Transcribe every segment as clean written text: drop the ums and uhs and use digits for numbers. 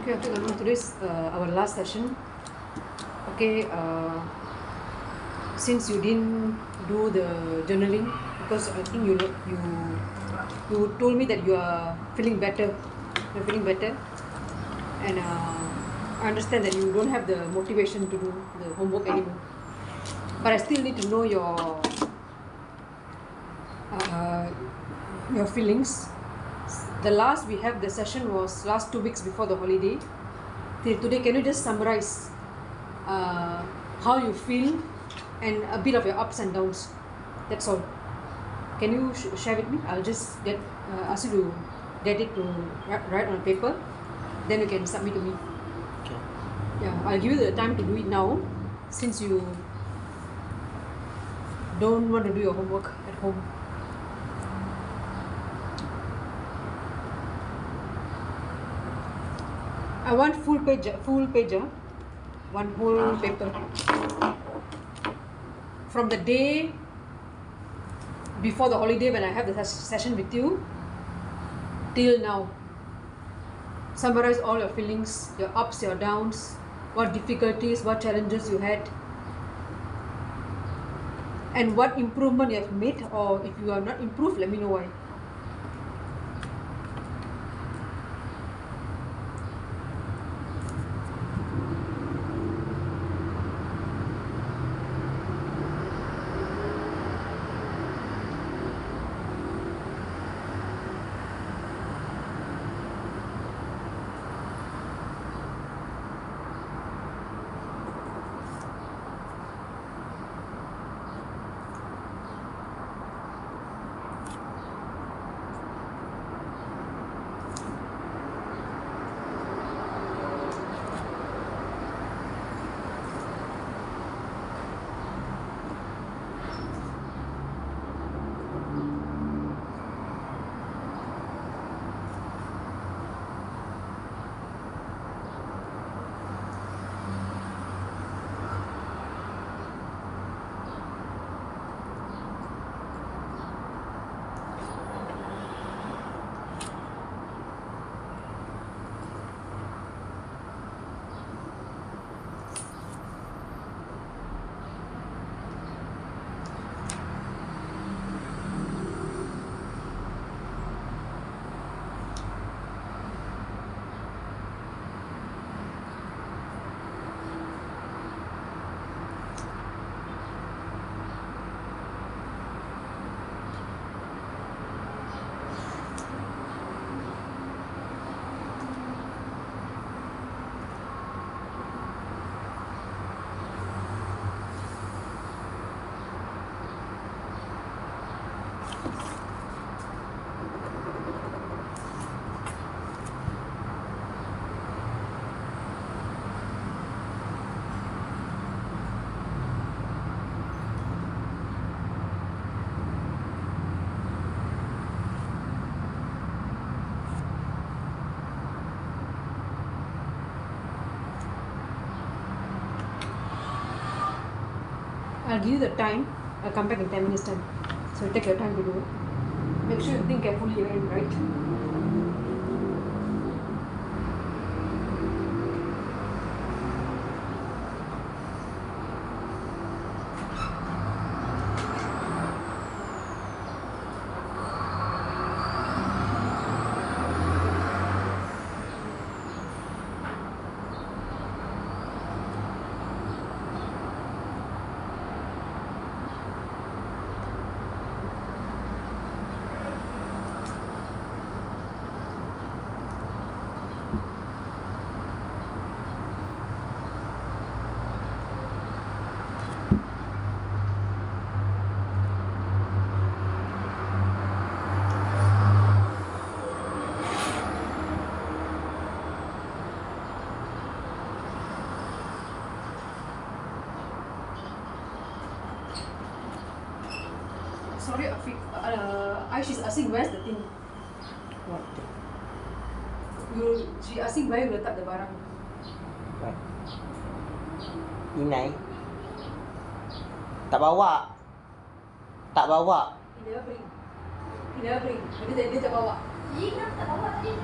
Okay, today's our last session. Okay, since you didn't do the journaling, because I think you told me that you are feeling better. You're feeling better, and I understand that you don't have the motivation to do the homework anymore. But I still need to know your feelings. The last we have the session was last 2 weeks before the holiday. Till today, can you just summarize how you feel and a bit of your ups and downs? That's all. Can you share with me? I'll just ask you to get it to write on paper. Then you can submit to me. Okay. Yeah, I'll give you the time to do it now, since you don't want to do your homework at home. I want full page, one whole paper. From the day before the holiday when I have the session with you till now. Summarize all your feelings, your ups, your downs, what difficulties, what challenges you had, and what improvement you have made, or if you have not improved, let me know why. I'll give you the time. I'll come back in 10 minutes time. So take your time to do it. Make sure you think carefully and right. Sorry, afiq. Aish is asking where's the thing. What? She asking where you letak the barang. What? Inai. Tak bawa. Tak bawa. He never bring. Jadi dia tak bawa. Dia tak bawa tadi.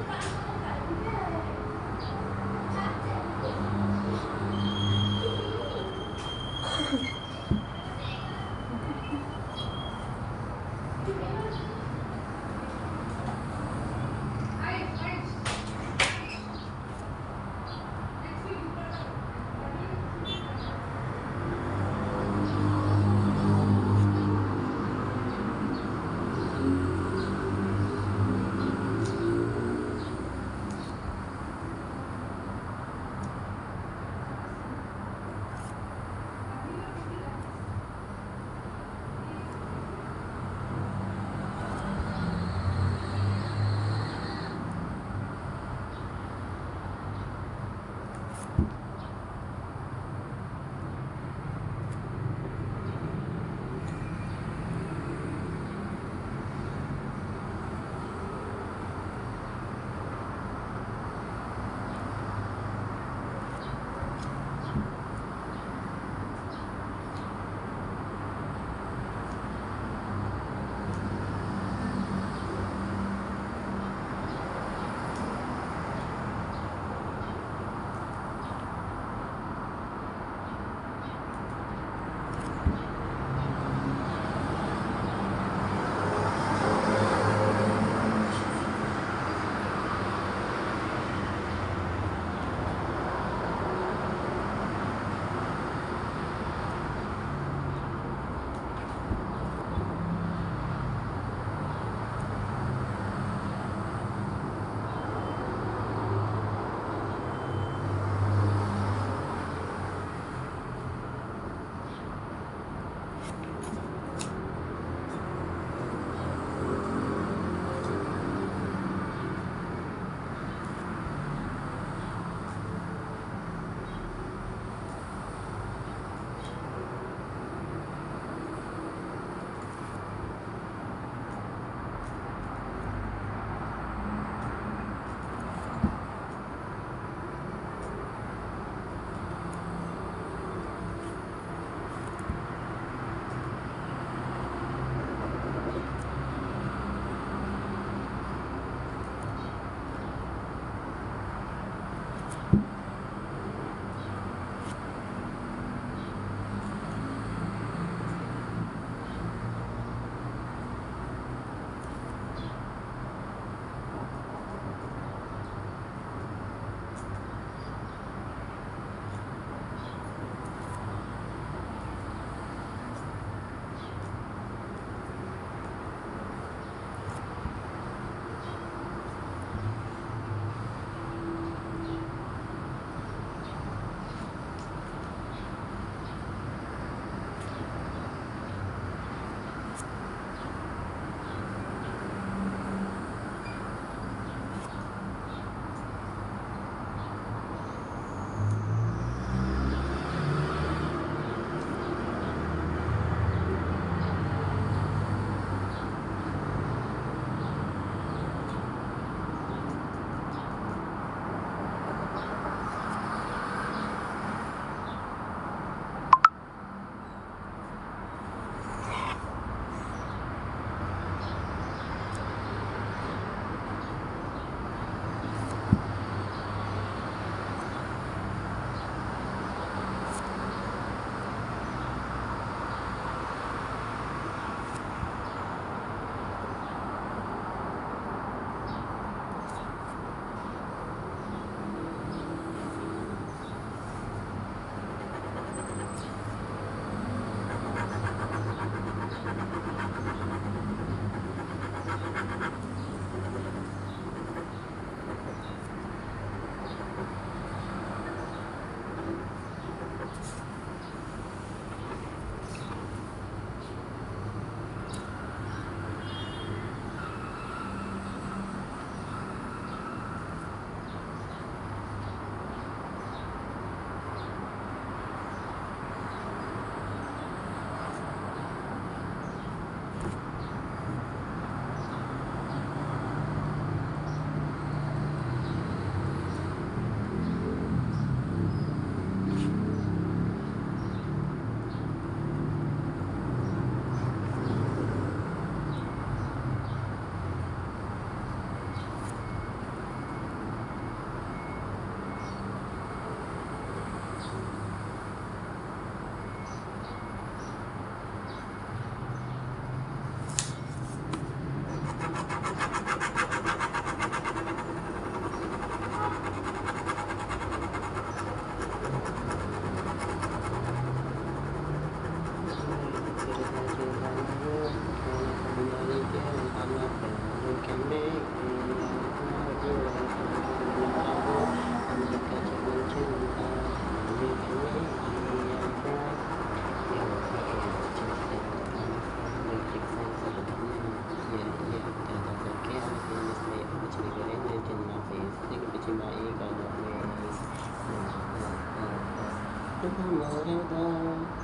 Lúc mơ theo ta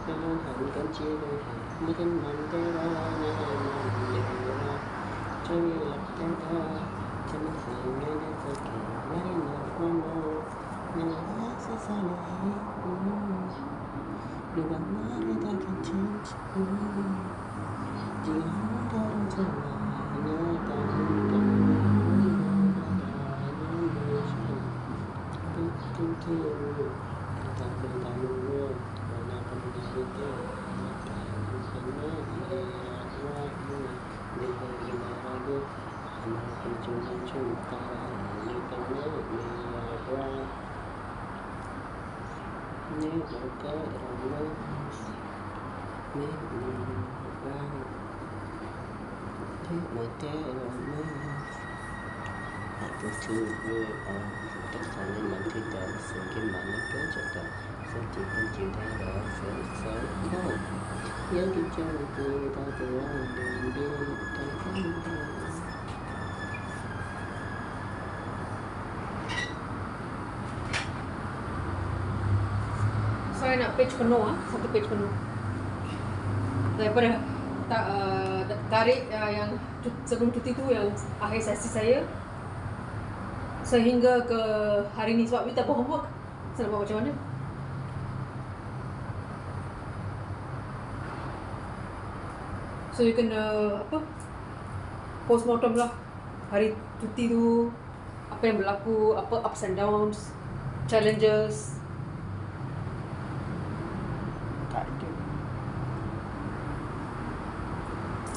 cho nên hạnh cánh chia đôi hè mới tin mạnh theo ta nghe mình đều ra cho như lập theo ta cho nên phải nghe đến thời kỳ mấy một quan mơ nhưng mà sẽ xa này đừng bằng má để ta can change chỉ muốn ta trong chân lại nhớ ta cần tin thiên ta không ta luôn luôn và ta không ta luôn luôn ta không nhớ về qua luôn để về mà luôn mà không chung ta như ta nhớ về qua nhớ một cái rồi nhớ nhớ qua nhớ một cái rồi nhớ Hãy subscribe cho kênh Ghiền Mì Gõ để không bỏ lỡ những video hấp dẫn. Saya nak page penuh satu page penuh. Daripada tarik yang sebelum cuti tu yang akhir sesi saya sehingga ke hari ni sebab kita buat homework. Saya nak buat macam mana? So you kena postmortem lah hari cuti tu, apa yang berlaku, apa ups and downs, challenges. Tak ada.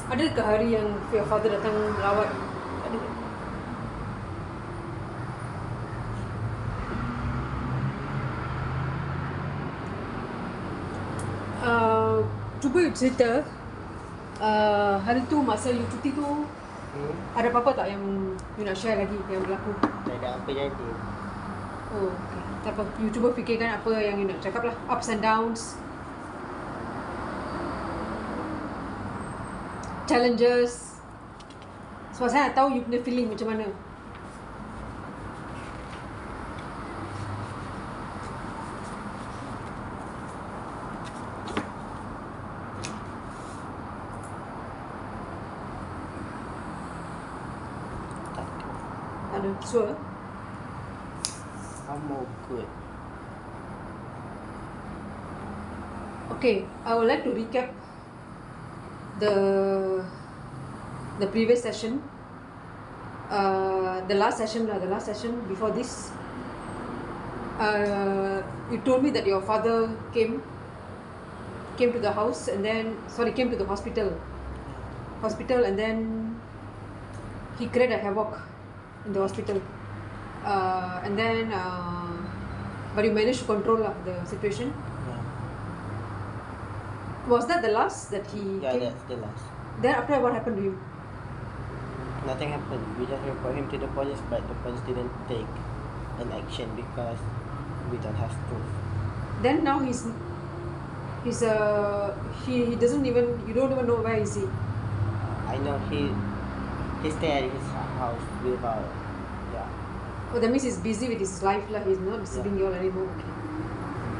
Ada ke hari yang your father datang melawat? Tak ada. Cuba you cerita hari tu masa you cuti tu ada apa-apa tak yang you nak share lagi yang berlaku? Tak ada apa jadi. Oh, okay. Tak apa, you cuba fikirkan apa yang you nak cakap lah, ups and downs, challenges. Sebab saya nak tahu you punya feeling macam mana. Ada, sure. I'm all good. Okay, I would like to recap the previous session. The last session before this. You told me that your father came to the house and then came to the hospital, and then he created a havoc in the hospital, and then but you managed to control the situation. Yeah. Was that the last that he Yeah, came? that's the last. Then after that, what happened to him? Nothing happened. We just report him to the police, but the police didn't take an action because we don't have proof. Then now he doesn't even, you don't even know where is he. I know he stay at his house without. Yeah. Oh, that means he's busy with his life lah. He's not disturbing you all anymore. Okay.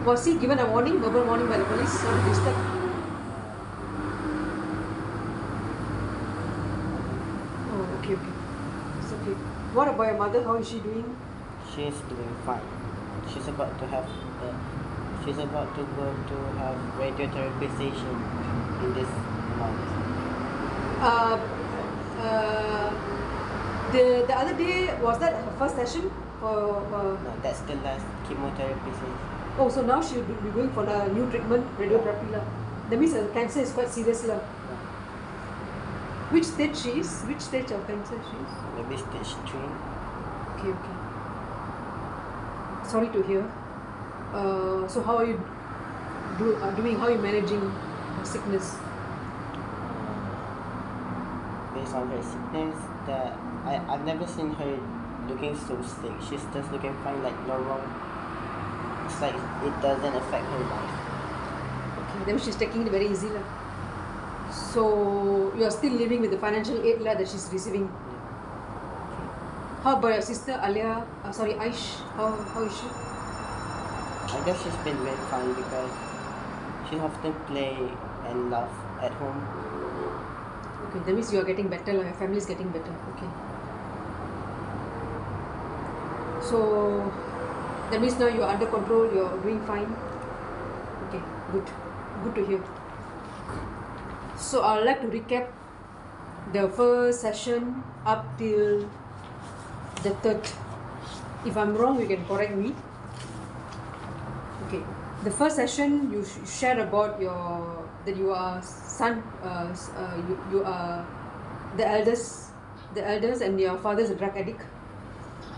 Was he given a warning, verbal warning by the police or disturb? Oh, okay. It's okay. What about your mother? How is she doing? She's doing fine. She's about to go to have radiotherapy session in this month. The other day, was that her first session? No, that's the last chemotherapy session. Oh, so now she will be going for the new treatment, radiotherapy lah. That means her cancer is quite serious lah. Which stage she is? Which stage of cancer she is? Maybe stage 3. Okay. Sorry to hear. So how are you doing? How are you managing her sickness? Based on her sickness, that I've never seen her looking so sick. She's just looking fine, like normal. It's like it doesn't affect her life. Okay, then she's taking it very easy lah. So you are still living with the financial aid lah that she's receiving. How about your sister Alia? Aish. How is she? I guess she's been very fun because she often play and laugh at home. Okay, that means you are getting better, like your family is getting better. Okay. So that means now you are under control, you are doing fine. Okay, good. Good to hear. So I'd like to recap the first session up till the third. If I'm wrong, you can correct me. Okay. The first session you shared about that you are son, you are the eldest, and your father is a drug addict,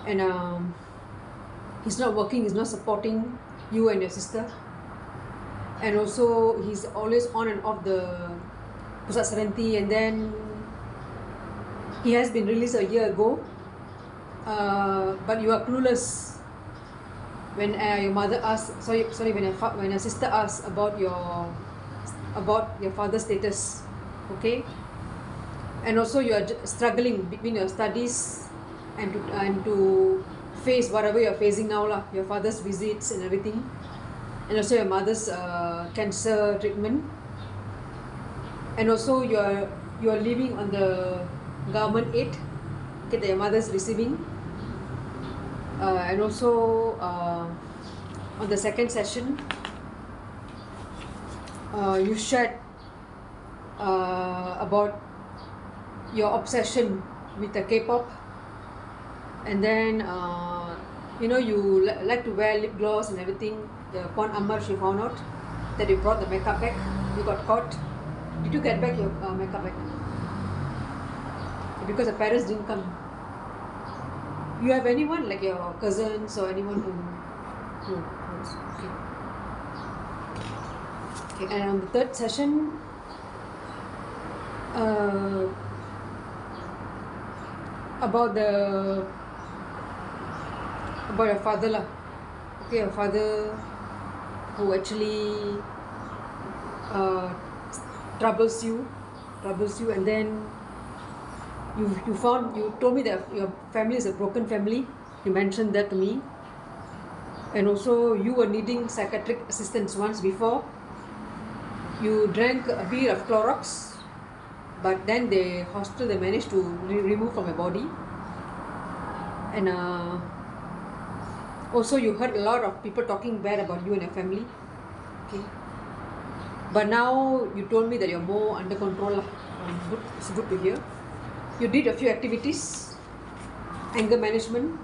and he's not working, he's not supporting you and your sister, and also he's always on and off the pusat serenity, and then he has been released a year ago, but you are clueless when your mother asks, when your sister asks about your father's status. Okay, and also you are struggling between your studies and to face whatever you are facing now lah, your father's visits and everything, and also your mother's cancer treatment, and also you are living on the government aid, okay, that your mother is receiving, and also on the second session you shared about your obsession with the K-pop, and then you like to wear lip gloss and everything. The Pon Amar, she found out that you brought the makeup back, you got caught. Did you get back your makeup back? Because the parents didn't come. You have anyone like your cousins or anyone who okay. Okay, and on the third session about your father lah. Okay, your father who actually troubles you, and then you told me that your family is a broken family. You mentioned that to me, and also you were needing psychiatric assistance once before. You drank a bit of Clorox, but then the hospital, they managed to remove from your body, and also you heard a lot of people talking bad about you and your family. Okay, but now you told me that you're more under control. Good. It's good to hear. You did a few activities, anger management.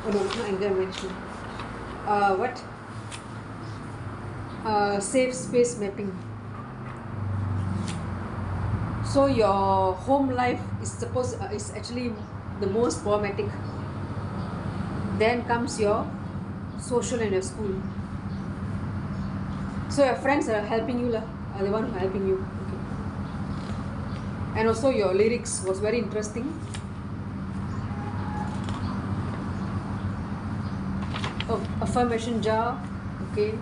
Oh no, not anger management. Safe space mapping. So your home life is actually the most problematic. Then comes your social and your school. So your friends are helping you lah, are the one who are helping you. Okay. And also your lyrics was very interesting. Affirmation jar. Okay.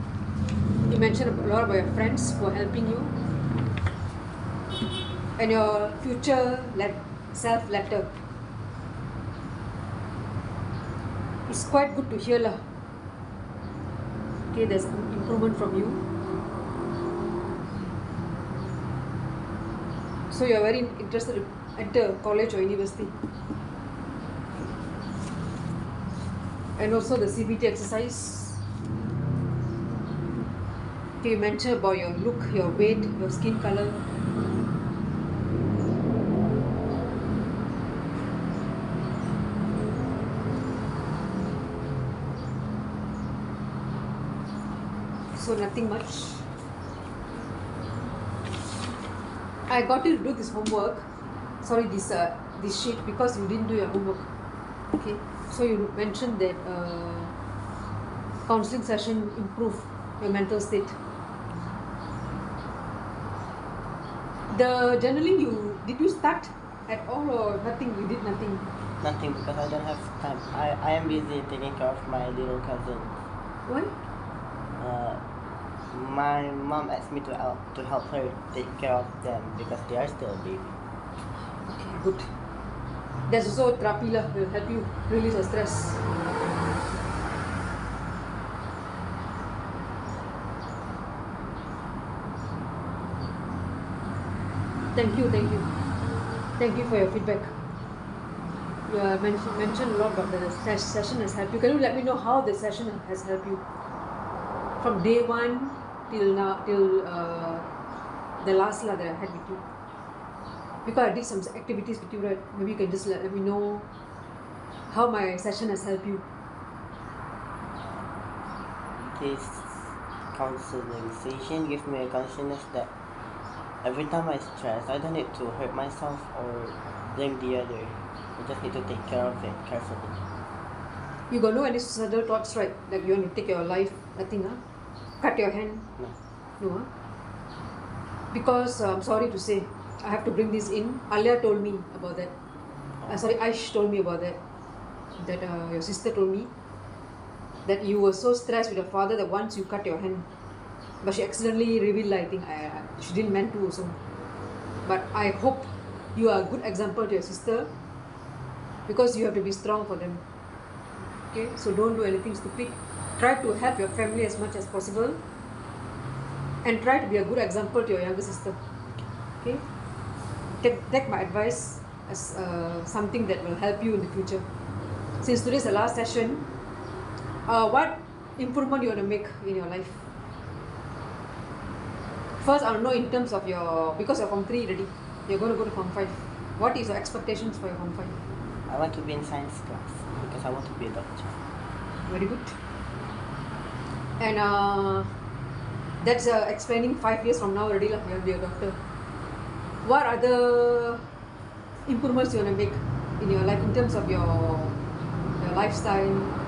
You mentioned a lot about your friends who are helping you, and your future self letter. It's quite good to hear lah. Okay, there's improvement from you. So you're very interested to enter college or university. And also the CBT exercise. Okay, you mentioned about your look, your weight, your skin color. So nothing much. I got you to do this homework. Sorry, this sheet, because you didn't do your homework. Okay. So you mentioned that counseling session improve your mental state. The journaling, did you start at all or nothing? You did nothing? Nothing, because I don't have time. I am busy taking care of my little cousin. Why? My mom asked me to help her take care of them because they are still a baby. Okay, good. There's also therapy lah, will help you release the stress. Thank you. Thank you for your feedback. You mentioned a lot about the session has helped you. Can you let me know how the session has helped you? From day one till now, till the last that I had with you. Because I did some activities with you, right? Maybe you can just let me know how my session has helped you. This counseling session gives me a consciousness that every time I stress, I don't need to hurt myself or blame the other. I just need to take care of it carefully. You got no any suicidal thoughts, right? Like you want to take your life, nothing, huh? Cut your hand? No. No, huh? Because I'm sorry to say, I have to bring this in. Alia told me about that. Aish told me about that. That your sister told me that you were so stressed with your father that once you cut your hand, but she accidentally revealed, I think she didn't meant to also. But I hope you are a good example to your sister, because you have to be strong for them. Okay, so don't do anything stupid. Try to help your family as much as possible, and try to be a good example to your younger sister. Okay, take my advice as something that will help you in the future. Since today is the last session, what improvement you want to make in your life? First, I want to know in terms of your, because you're Form 3 already, you're going to go to Form 5. What is your expectations for your Form 5? I want to be in science class because I want to be a doctor. Very good. And that's explaining 5 years from now already, you will be a doctor. What other improvements you want to make in your life in terms of your lifestyle?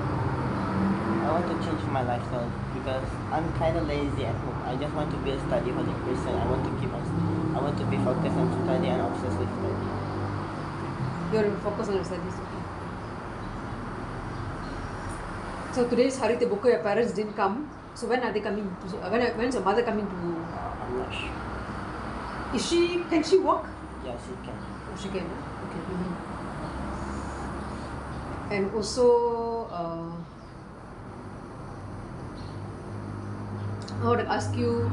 I want to change my lifestyle because I'm kind of lazy at home. I just want to be a study-holic person. I want to be focused on study and obsessed with study. You're focused on your studies, okay. So today's Hari Tebuko, your parents didn't come. So when are they coming? When is your mother coming to? I'm not sure. Can she walk? Yeah, she can. Oh, she can, huh? Okay. And also, I want to ask you,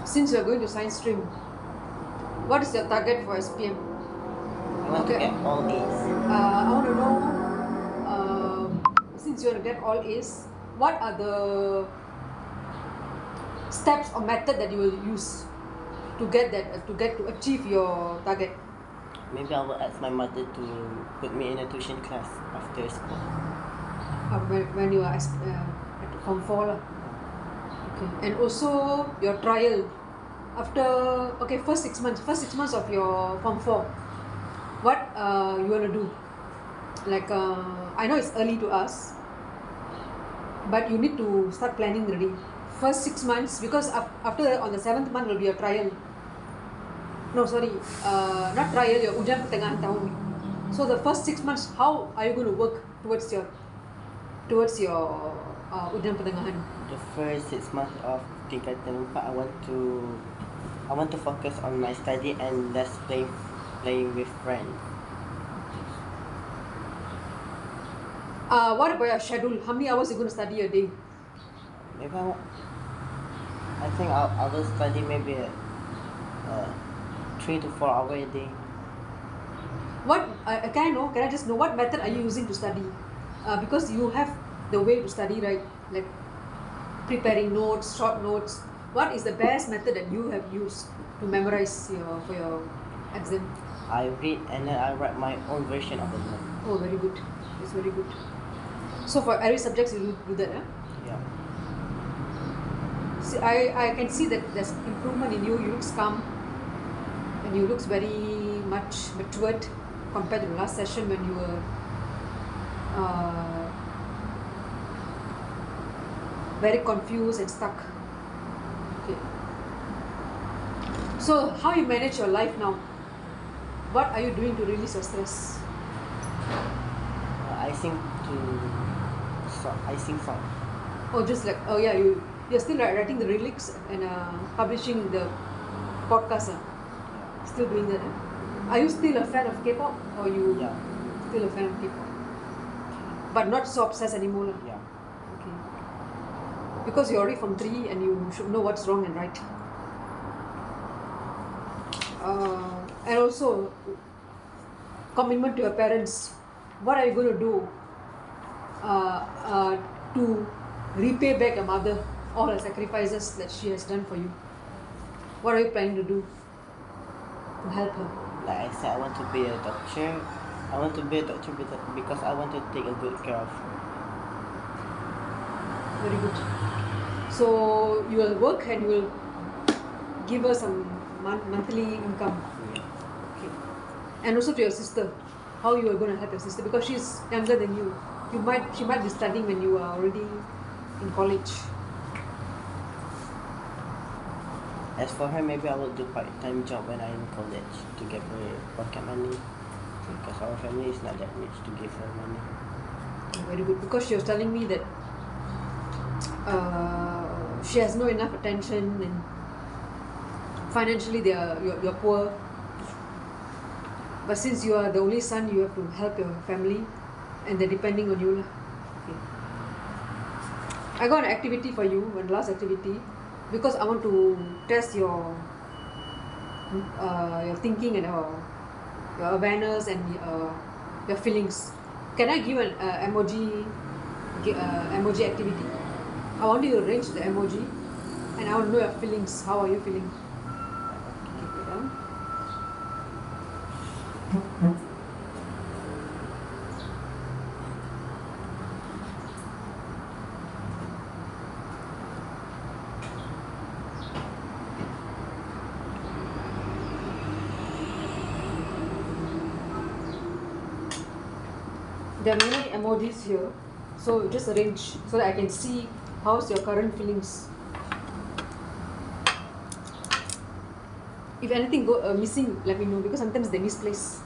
since you are going to science stream, what is your target for SPM? I want to get all A's. I want to know, since you want to get all A's, what are the steps or method that you will use to get that, to achieve your target? Maybe I will ask my mother to put me in a tuition class after school. When you are at Form 4 lah. Okay. And also your trial after first 6 months of your Form 4, what you want to do? Like I know it's early to ask, but you need to start planning already. First 6 months, because after on the 7th month will be a trial. No, sorry, not trial, your ujian pertengahan tahun. So the first 6 months, how are you going to work towards your ujian pertengahan? The first 6 months of tingkatan 4, I want to focus on my study and less playing with friends. What about your schedule? How many hours are you going to study a day? Maybe I think I will study maybe 3 to 4 hours a day. What can I just know what method are you using to study? Because you have the way to study, right? Like preparing notes, short notes. What is the best method that you have used to memorize for your exam? I read and then I write my own version of the note. Oh, very good. It's very good. So for every subject you do that, huh? Yeah. See, I can see that there's improvement in you. You look calm, and you look very much matured compared to the last session when you were very confused and stuck. Okay. So how you manage your life now? What are you doing to release your stress? I sing songs. Oh, just like you're still writing the lyrics and publishing the podcast. Still doing that? Are you still a fan of K-pop, or you still a fan of K-pop? But not so obsessed anymore. Yeah. Okay. Because you're already from 3 and you should know what's wrong and right. And also commitment to your parents. What are you going to do to repay back your mother all the sacrifices that she has done for you? What are you planning to do to help her? Like I said, I want to be a doctor. I want to be a doctor because I want to take a good care of her. Very good. So you will work and you will give her some monthly income. Yeah. Okay. And also to your sister, how you are going to help your sister because she's younger than you. She might be studying when you are already in college. As for her, maybe I will do part-time job when I'm in college to get her pocket money because our family is not that rich to give her money. Very good, because she was telling me that she has no enough attention and financially you're poor. But since you are the only son, you have to help your family and they're depending on you. Okay. I got an activity for you, one last activity, because I want to test your thinking and your awareness and your feelings. Can I give an emoji activity? I want you to arrange the emoji and I want to know your feelings. How are you feeling? There are many emojis here, so just arrange so that I can see how's your current feelings. If anything go missing, let me know because sometimes they misplace.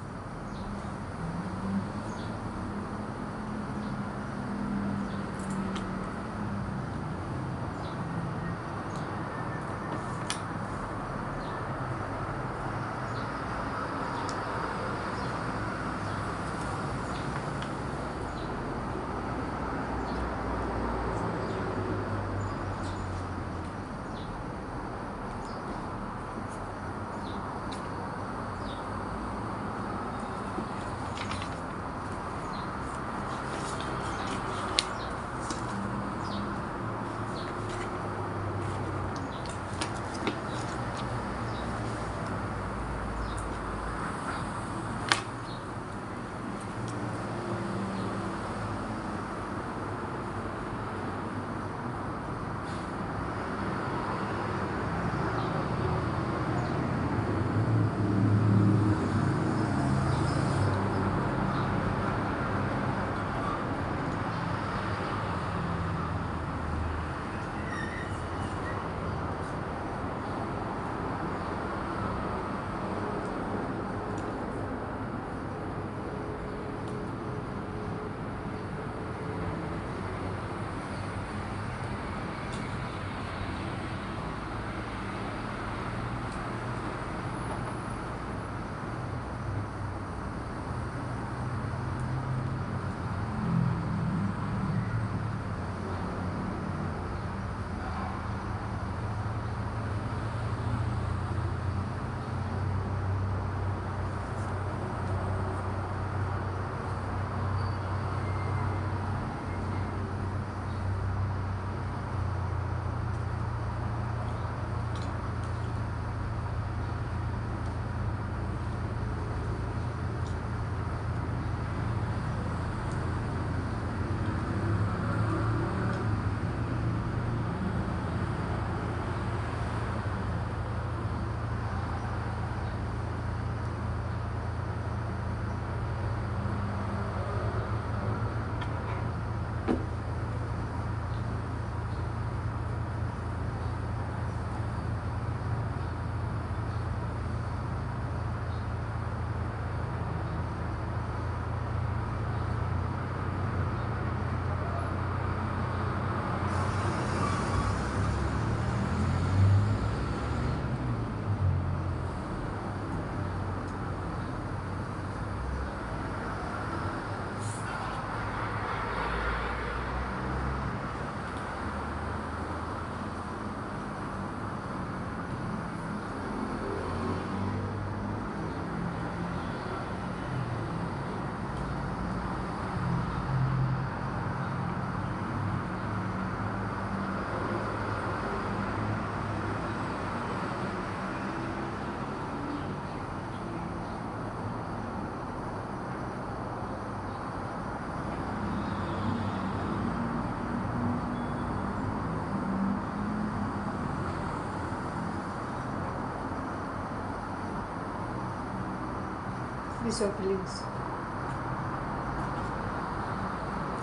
These are feelings.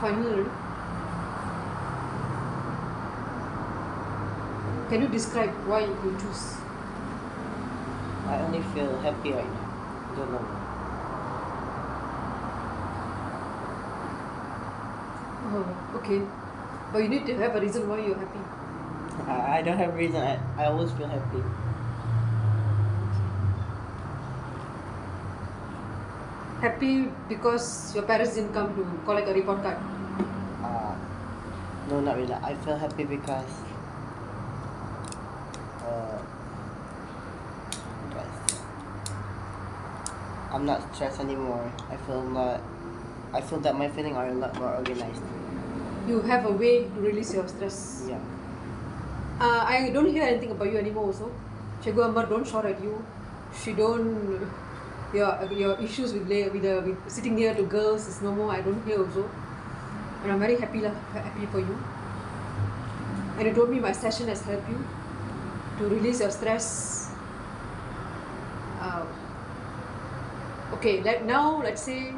Final. Can you describe why you choose? I only feel happy right now. I don't know why. Oh, okay. But you need to have a reason why you're happy. I don't have reason. I always feel happy. Happy because your parents didn't come to collect a report card. Uh, no, not really. I feel happy because uh, because I'm not stressed anymore. I feel that my feelings are a lot more organized. You have a way to release your stress. Yeah. I don't hear anything about you anymore also. Cikgu Amar don't shout at you. She don't your issues with sitting near to girls is no more. I don't hear also. And I'm very happy for you. And you told me my session has helped you to release your stress. Okay, let's say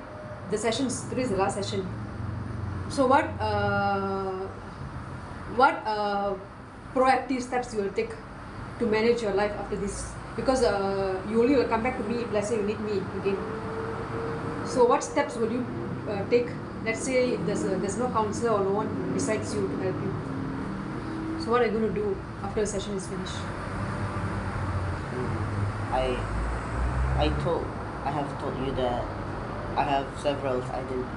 the sessions, today is the last session. So what proactive steps you will take to manage your life after this? Because you only will come back to me if let's say you need me again. So what steps will you take? Let's say there's no counselor or no one besides you to help you. So what are you going to do after the session is finished? I have told you that I have several identities.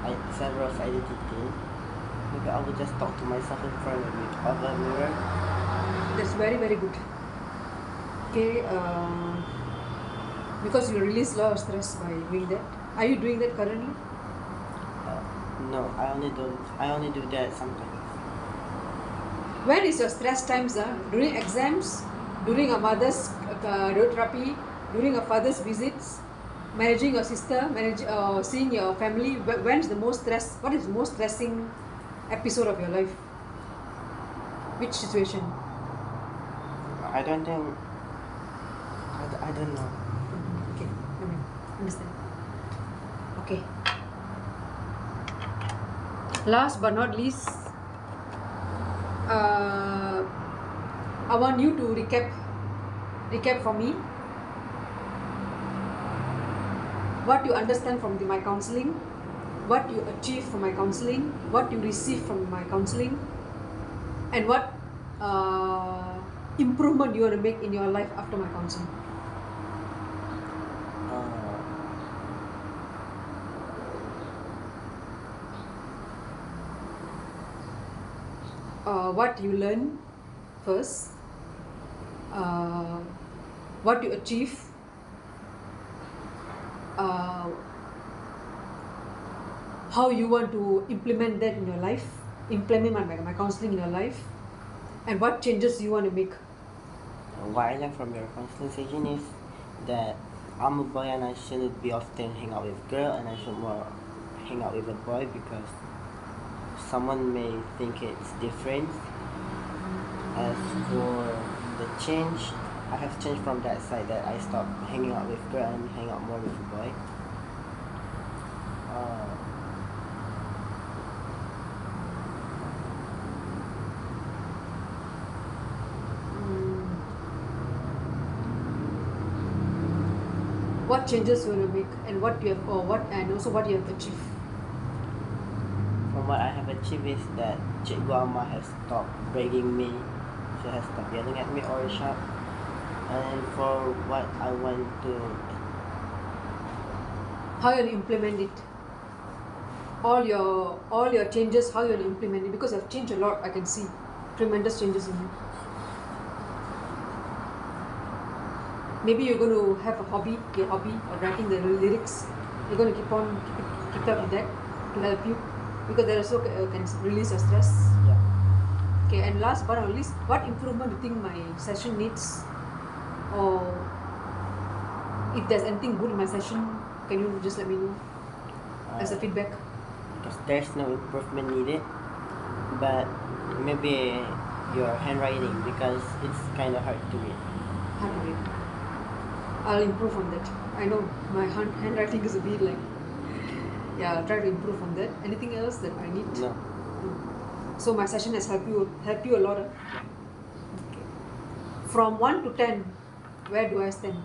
Maybe I will just talk to myself in front of a mirror. That's very, very good. Okay, because you release a lot of stress by doing that. Are you doing that currently? No, I only do that sometimes. When is your stress times? During exams, during a mother's radiotherapy, during a father's visits, managing your sister, seeing your family. When is the most stress? What is the most stressing episode of your life? Which situation? I don't think. I don't know. Okay, understand. Okay. Last but not least, I want you to recap for me what you understand from my counseling, what you achieve from my counseling, what you receive from my counseling, and what improvement you want to make in your life after my counseling. What you learn first, what you achieve, how you want to implement that in your life, implement my counseling in your life, and what changes you want to make. What I learned from your counseling session is that I'm a boy and I shouldn't be often hang out with girl and I should more hang out with a boy because someone may think it's different. As for the change, I have changed from that side that I stopped hanging out with girl and hang out more with a boy. What changes you want to make, and what you have, and also what you have achieved. From what I have achieved is that Cikgu Amma has stopped begging me. She has stopped yelling at me or shout. And for what I want to, how you implement it, all your changes, how you implement it, because I've changed a lot. I can see tremendous changes in you. Maybe you're going to have a hobby of writing the lyrics. You're going to keep up with that to help you, because that also can release your stress. yeah. Okay, and last but not least, what improvement do you think my session needs, or if there's anything good in my session, can you just let me know as a feedback? Because there's no improvement needed, but maybe your handwriting because it's kind of hard to read. Hard to read. I'll improve on that. I know my handwriting is a bit like, yeah, I'll try to improve on that. Anything else that I need? No. So my session has helped you a lot. Okay. From 1 to 10, where do I stand?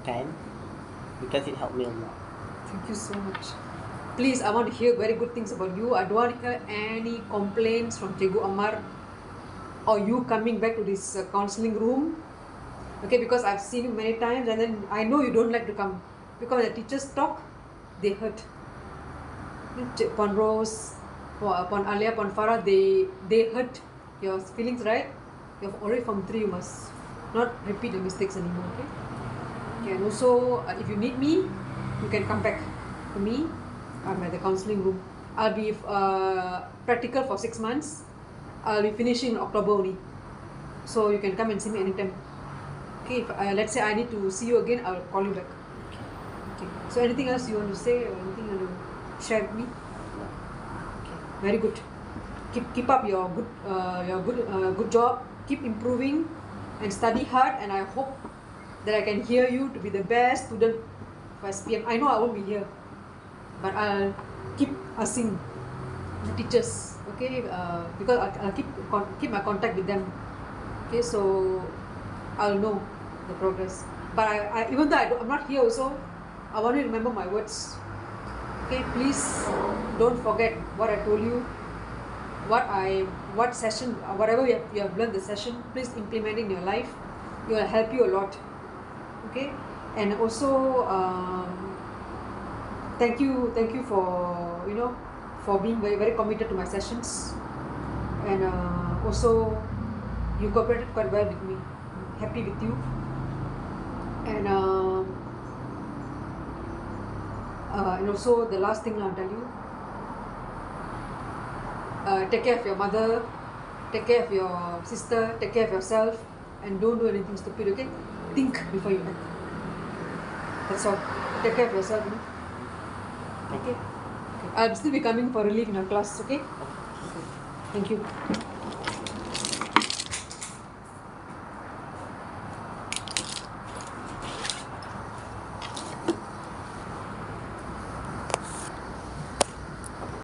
10, because it helped me a lot. Thank you so much. Please, I want to hear very good things about you. I don't want to hear any complaints from Cikgu Amar or you coming back to this counseling room. Okay, because I've seen you many times and then I know you don't like to come. Because the teachers talk, they hurt. Upon Rose, upon Alia, upon Farah, they hurt your feelings, right? You're already from 3, you must not repeat the mistakes anymore, okay? Okay, and also, if you need me, you can come back to me. I'm at the counseling room. I'll be practical for 6 months. I'll be finishing in October only. So you can come and see me anytime. Okay, if, let's say I need to see you again, I'll call you back. Okay. So anything else you want to say or anything you want to share with me? Okay. Very good. Keep up your good job. Keep improving and study hard. And I hope that I can hear you to be the best student for SPM. I know I won't be here, but I'll keep asking the teachers. Okay, because I'll keep my contact with them. Okay, so I'll know the progress. But I even though I'm not here also, I want you to remember my words. Okay, please don't forget what I told you, what session, whatever you have learned the session, please implement it in your life. It will help you a lot. Okay, and also thank you for for being very, very committed to my sessions, and also you cooperated quite well with me. I'm happy with you, and also the last thing I'll tell you, take care of your mother, take care of your sister, take care of yourself, and don't do anything stupid. Okay, think before you act. That's all. Take care of yourself. Okay. I'll still be coming for relief in our class. Okay. Thank you.